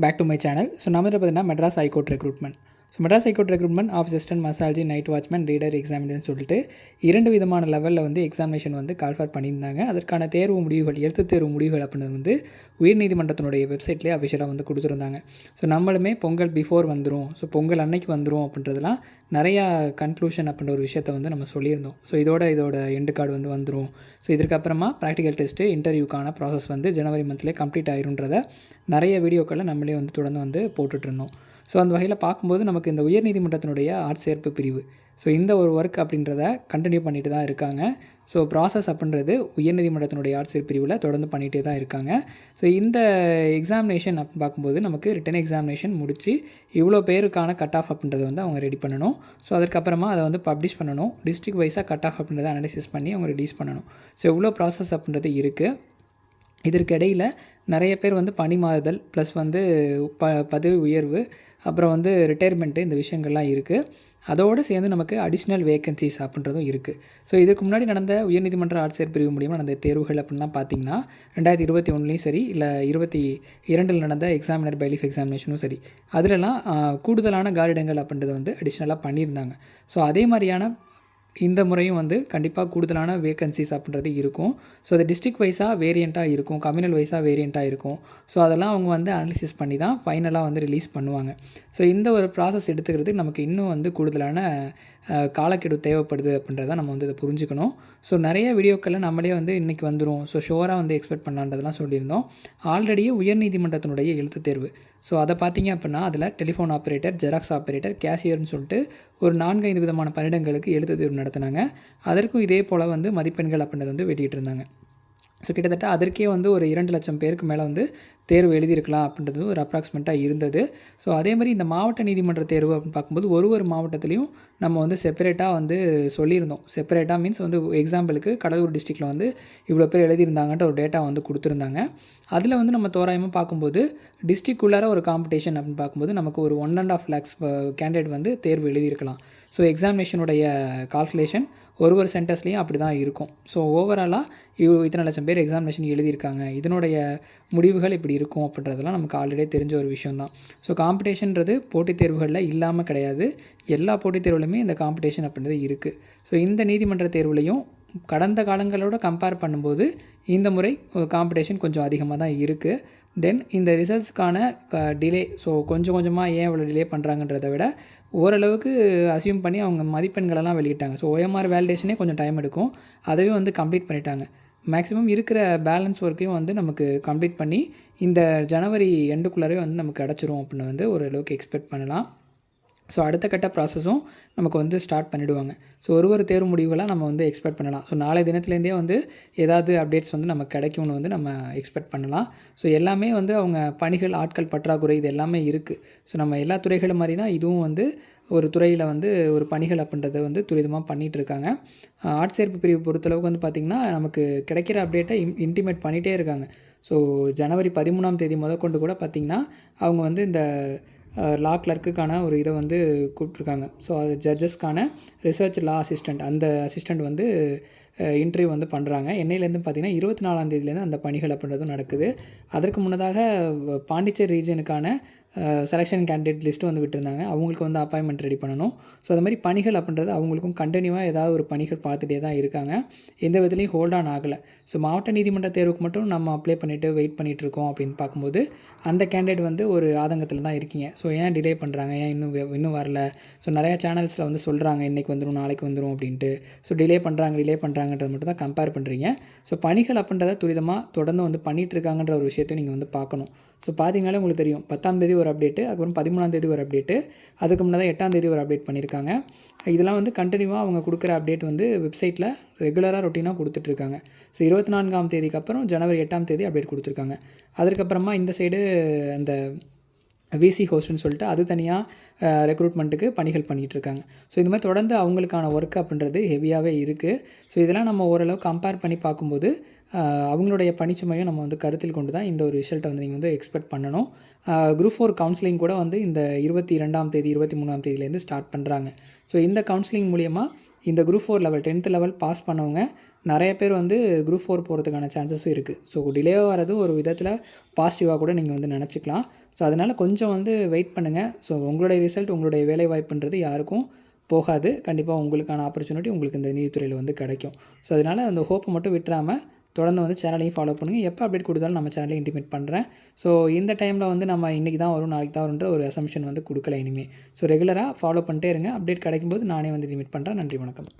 Back to my channel. So நம்ம இதில் பார்த்தீங்கன்னா Madras high court recruitment. So Madras high court recruitment office assistant, masalchi, night watchman, reader எக்ஸாமினர்னு சொல்லிட்டு 2 விதமான லெவலில் வந்து எக்ஸாமினேஷன் வந்து கால்ஃபார் பண்ணியிருந்தாங்க. அதற்கான தேர்வு முடிவுகள், எழுத்துத் தேர்வு முடிவுகள் அப்படின்றது வந்து உயர்நீதிமன்றத்தினுடைய வெப்சைட்லேயே அஃபிஷியலாக வந்து கொடுத்துருந்தாங்க. ஸோ நம்மளுமே பொங்கல் பிஃபோர் வந்துடும், ஸோ பொங்கல் அன்னைக்கு வந்துடும் அப்படின்றதுலாம் நிறையா கன்க்ளூஷன் அப்படின்ற ஒரு விஷயத்தை வந்து நம்ம சொல்லியிருந்தோம். ஸோ இதோட எண்டு கார்டு வந்து வந்துடும். ஸோ இதற்கப்புறமா ப்ராக்டிக்கல் டெஸ்ட்டு, இன்டர்வியூக்கான ப்ராசஸ் வந்து ஜனவரி மந்த்லேயே கம்ப்ளீட் ஆயிருன்றதை நிறைய வீடியோக்களில் நம்மளே வந்து தொடர்ந்து வந்து போட்டுட்ருந்தோம். ஸோ அந்த வகையில் பார்க்கும்போது நமக்கு இந்த உயர்நீதிமன்றத்தினுடைய ஆட்சேர்ப்பு பிரிவு, ஸோ இந்த ஒரு ஒர்க் அப்படின்றத கண்டினியூ பண்ணிட்டு தான் இருக்காங்க. ஸோ ப்ராசஸ் அப்படின்றது உயர்நீதிமன்றத்தினுடைய ஆட்சேர்ப்பு பிரிவில் தொடர்ந்து பண்ணிகிட்டே தான் இருக்காங்க. ஸோ இந்த எக்ஸாமினேஷன் அப்படின்னு பார்க்கும்போது நமக்கு ரிட்டன் எக்ஸாமினேஷன் முடித்து இவ்வளோ பேருக்கான கட் ஆஃப் அப்படின்றத வந்து அவங்க ரெடி பண்ணணும். ஸோ அதுக்கப்புறமா அதை வந்து பப்ளிஷ் பண்ணணும். டிஸ்ட்ரிக்ட் வைஸாக கட் ஆஃப் அப்படின்றத அனலைசிஸ் பண்ணி அவங்க ரிலீஸ் பண்ணணும். ஸோ இவ்வளோ ப்ராசஸ் அப்படின்றது இருக்குது. இதற்கிடையில் நிறைய பேர் வந்து பணி மாறுதல் ப்ளஸ் வந்து பதவி உயர்வு, அப்புறம் வந்து ரிட்டையர்மெண்ட்டு, இந்த விஷயங்கள்லாம் இருக்குது. அதோடு சேர்ந்து நமக்கு அடிஷ்னல் வேக்கன்சிஸ் அப்படின்றதும் இருக்குது. ஸோ இதுக்கு முன்னாடி நடந்த உயர்நீதிமன்ற ஆட்சியர் பிரிவு மூலியமாக நடந்த தேர்வுகள் அப்படின்லாம் பார்த்திங்கன்னா 2021 சரி, இல்லை 22 நடந்த எக்ஸாமினர் பைலீஃப் எக்ஸாமினேஷனும் சரி, அதிலலாம் கூடுதலான காலிடங்கள் அப்படின்றத வந்து அடிஷ்னலாக பண்ணியிருந்தாங்க. ஸோ அதே மாதிரியான இந்த முறையும் வந்து கண்டிப்பாக கூடுதலான வேக்கன்சிஸ் அப்படின்றது இருக்கும். ஸோ அது டிஸ்ட்ரிக்ட் வைஸாக வேரியண்ட்டாக இருக்கும், கம்யூனல் வைஸாக வேரியண்ட்டாக இருக்கும். ஸோ அதெல்லாம் அவங்க வந்து அனலிசிஸ் பண்ணி தான் ஃபைனலாக வந்து ரிலீஸ் பண்ணுவாங்க. ஸோ இந்த ஒரு ப்ராசஸ் எடுத்துக்கிறதுக்கு நமக்கு இன்னும் வந்து கூடுதலான காலக்கெடு தேவைப்படுது அப்படின்றத நம்ம வந்து இதை புரிஞ்சுக்கணும். ஸோ நிறைய வீடியோக்களில் நம்மளே வந்து இன்றைக்கி வந்துடும், ஸோ ஷோராக வந்து எக்ஸ்பெக்ட் பண்ணலான்றதெல்லாம் சொல்லியிருந்தோம். ஆல்ரெடியே உயர்நீதிமன்றத்தினுடைய எழுத்து தேர்வு, ஸோ அதை பார்த்தீங்க அப்படின்னா அதில் டெலிஃபோன் ஆப்ரேட்டர், ஜெராக்ஸ் ஆப்ரேட்டர், கேஷியர்னு சொல்லிட்டு ஒரு 4-5 விதமான பணியிடங்களுக்கு எழுத்து தேர்வு நடத்தினாங்க. அதற்கும் இதே போல் வந்து மதிப்பெண்கள் அப்படின்றத வந்து வெளியிட்டிருந்தாங்க. ஸோ கிட்டத்தட்ட அதற்கே வந்து ஒரு 2 லட்சம் பேருக்கு மேலே வந்து தேர்வு எழுதியிருக்கலாம் அப்படின்றது ஒரு அப்ராக்சிமேட்டாக இருந்தது. ஸோ அதே மாதிரி இந்த மாவட்ட நீதிமன்ற தேர்வு அப்படின்னு பார்க்கும்போது ஒரு மாவட்டத்துலேயும் நம்ம வந்து செப்பரேட்டாக வந்து சொல்லியிருந்தோம். செப்பரேட்டாக மீன்ஸ் வந்து எக்ஸாம்பிளுக்கு கடலூர் டிஸ்ட்ரிக்டில் வந்து இவ்வளோ பேர் எழுதியிருந்தாங்கன்ற ஒரு டேட்டா வந்து கொடுத்துருந்தாங்க. அதில் வந்து நம்ம தோராயமாக பார்க்கும்போது டிஸ்ட்ரிக்ட்குள்ளார ஒரு காம்படிஷன் அப்படின்னு பார்க்கும்போது நமக்கு ஒரு 1.5 lakhs கேண்டிடேட் வந்து தேர்வு எழுதியிருக்கலாம். ஸோ எக்ஸாமினேஷனுடைய கால்குலேஷன் ஒரு சென்டர்ஸ்லேயும் அப்படி தான் இருக்கும். ஸோ ஓவராலாக இத்தனை லட்சம் பேர் எக்ஸாமினேஷன் எழுதியிருக்காங்க, இதனுடைய முடிவுகள் இப்படி இருக்கும் அப்படின்றதெல்லாம் நமக்கு ஆல்ரெடி தெரிஞ்ச ஒரு விஷயந்தான். ஸோ காம்படிஷன்றது போட்டித் தேர்வுகளில் இல்லாமல் கிடையாது, எல்லா போட்டித் தேர்வுலையுமே இந்த காம்படிஷன் அப்படின்றது இருக்குது. ஸோ இந்த நீதிமன்ற தேர்வுலையும் கடந்த காலங்களோட கம்பேர் பண்ணும்போது இந்த முறை காம்படிஷன் கொஞ்சம் அதிகமாக தான் இருக்குது. தென் இந்த ரிசல்ட்ஸ்க்கான டிலே, ஸோ கொஞ்சமாக ஏன் இவ்வளோ டிலே பண்ணுறாங்கன்றதை விட ஓரளவுக்கு அசியூம் பண்ணி அவங்க மதிப்பெண்களெல்லாம் வெளியிட்டாங்க. ஸோ OMR வேலிடேஷனே கொஞ்சம் டைம் எடுக்கும், அதையும் வந்து கம்ப்ளீட் பண்ணிட்டாங்க. மேக்ஸிமம் இருக்கிற பேலன்ஸ் ஒர்க்கையும் வந்து நமக்கு கம்ப்ளீட் பண்ணி இந்த ஜனவரி எண்டுக்குள்ளாரே வந்து நமக்கு கிடச்சிரும் அப்படின்னு வந்து ஓரளவுக்கு எக்ஸ்பெக்ட் பண்ணலாம். ஸோ அடுத்த கட்ட ப்ராசஸும் நமக்கு வந்து ஸ்டார்ட் பண்ணிவிடுவாங்க. ஸோ ஒரு தேர்வு முடிவுகளாக நம்ம வந்து எக்ஸ்பெக்ட் பண்ணலாம். ஸோ நாளை தினத்துலேருந்தே வந்து ஏதாவது அப்டேட்ஸ் வந்து நமக்கு கிடைக்கும்னு வந்து நம்ம எக்ஸ்பெக்ட் பண்ணலாம். ஸோ எல்லாமே வந்து அவங்க பணிகள், ஆட்கள் பற்றாக்குறை இது எல்லாமே இருக்குது. ஸோ நம்ம எல்லா துறைகளும் மாதிரி தான் இதுவும் வந்து ஒரு துறையில் வந்து ஒரு பணிகள் அப்படின்றத வந்து துரிதமாக பண்ணிகிட்ருக்காங்க. ஆட்சேர்ப்பு பிரிவு பொறுத்தளவுக்கு வந்து பார்த்திங்கன்னா நமக்கு கிடைக்கிற அப்டேட்டை இன்டிமேட் பண்ணிகிட்டே இருக்காங்க. ஸோ ஜனவரி 13ஆம் தேதி முதற்கொண்டு கூட பார்த்திங்கன்னா அவங்க வந்து இந்த லா கிளர்க்குக்கான ஒரு இதை வந்து கூப்பிட்ருக்காங்க. ஸோ அது ஜட்ஜஸ்க்கான ரிசர்ச் லா அசிஸ்டண்ட், அந்த அசிஸ்டண்ட் வந்து இன்டர்வியூ வந்து பண்ணுறாங்க. என்னையிலேருந்து பார்த்திங்கன்னா 24ஆம் தேதியிலேருந்து அந்த பணிகள் அப்படின்றதும் நடக்குது. அதற்கு முன்னதாக பாண்டிச்சேரி ரீஜனுக்கான செலெக்ஷன் கேண்டிடேட் லிஸ்ட்டு வந்து விட்டுருந்தாங்க. அவங்களுக்கு வந்து அப்பாயின்மெண்ட் ரெடி பண்ணணும். ஸோ அது மாதிரி பணிகள் அப்படின்றது அவங்களுக்கும் கண்டினியூவாக ஏதாவது ஒரு பணிகள் பார்த்துட்டே தான் இருக்காங்க. எந்த விதத்துலையும் ஹோல்ட் ஆன் ஆகலை. ஸோ மாவட்ட நீதிமன்ற தேர்வுக்கு மட்டும் நம்ம அப்ளை பண்ணிவிட்டு வெயிட் பண்ணிகிட்ருக்கோம் அப்படின்னு பார்க்கும்போது அந்த கேண்டிடேட் வந்து ஒரு ஆதங்கத்தில் தான் இருக்கீங்க. ஸோ ஏன் டிலே பண்ணுறாங்க, ஏன் இன்னும் வரல? ஸோ நிறையா சேனல்ஸில் வந்து சொல்கிறாங்க இன்றைக்கி வந்துடும், நாளைக்கு வந்துடும் அப்படின்ட்டு. ஸோ டிலே பண்ணுறாங்கன்றது மட்டும் தான் கம்பேர் பண்ணுறீங்க. ஸோ பணிகள் அப்படின்றத துரிதமாக தொடர்ந்து வந்து பண்ணிகிட்ருக்காங்கன்ற ஒரு விஷயத்தை நீங்கள் வந்து பார்க்கணும். ஸோ பார்த்தீங்கனாலே உங்களுக்கு தெரியும், 10ஆம் தேதி ஒரு அப்டேட்டு, அதுக்கப்புறம் 13ஆம் தேதி ஒரு அப்டேட்டு, அதுக்கு முன்னாடி 8ஆம் தேதி ஒரு அப்டேட் பண்ணியிருக்காங்க. இதெல்லாம் வந்து கண்டினியூவாக அவங்க கொடுக்குற அப்டேட் வந்து வெப்சைட்டில் ரெகுலராக ரொட்டீனாக கொடுத்துட்ருக்காங்க. ஸோ 24ஆம் தேதிக்கு அப்புறம் ஜனவரி 8ஆம் தேதி அப்டேட் கொடுத்துருக்காங்க. அதுக்கப்புறமா இந்த சைடு அந்த விசி ஹோஸ்ட்னு சொல்லிட்டு அது தனியாக ரெக்ரூட்மெண்ட்டுக்கு பணிகள் பண்ணிகிட்ருக்காங்க. ஸோ இது மாதிரி தொடர்ந்து அவங்களுக்கான ஒர்க் அப்படின்றது ஹெவியாகவே இருக்குது. ஸோ இதெல்லாம் நம்ம ஓரளவு கம்பேர் பண்ணி பார்க்கும்போது அவங்களுடைய பணிச்சுமையும் நம்ம வந்து கருத்தில் கொண்டு தான் இந்த ஒரு ரிசல்ட்டை வந்து நீங்கள் வந்து எக்ஸ்பெக்ட் பண்ணணும். குரூப் 4 கவுன்சிலிங் கூட வந்து இந்த 22ஆம் தேதி 23ஆம் தேதியிலேருந்து ஸ்டார்ட் பண்ணுறாங்க. ஸோ இந்த கவுன்சிலிங் மூலிமா இந்த group 4 level 10th level pass பண்ணவங்க நிறைய பேர் வந்து குரூப் 4 போகிறதுக்கான சான்சஸும் இருக்குது. ஸோ டிலேவாக வர்றது ஒரு விதத்தில் பாசிட்டிவாக கூட நீங்கள் வந்து நினச்சிக்கலாம். ஸோ அதனால் கொஞ்சம் வந்து வெயிட் பண்ணுங்கள். ஸோ உங்களுடைய ரிசல்ட் உங்களுடைய வேலைவாய்ப்புன்றது யாருக்கும் போகாது. கண்டிப்பாக உங்களுக்கான ஆப்பர்ச்சுனிட்டி உங்களுக்கு இந்த நீதித்துறையில் வந்து கிடைக்கும். ஸோ அதனால் அந்த ஹோப்பை மட்டும் விட்டுறாமல் தொடர்ந்து வந்து சேனலையும் ஃபாலோ பண்ணுங்கள். எப்போ அப்டேட் கொடுத்தாலும் நம்ம சேனலையும் இன்டிமேட் பண்ணுறேன். ஸோ இந்த டைமில் வந்து நம்ம இன்றைக்கி தான் வரும் நாளைக்கு தான் வரும்ன்ற ஒரு அசம்ஷன் வந்து கொடுக்கல இனிமேல். ஸோ ரெகுலராக ஃபாலோ பண்ணிட்டே இருங்க. அப்டேட் கிடைக்கும்போது நானே வந்து இன்டிமேட் பண்ணுறேன். நன்றி, வணக்கம்.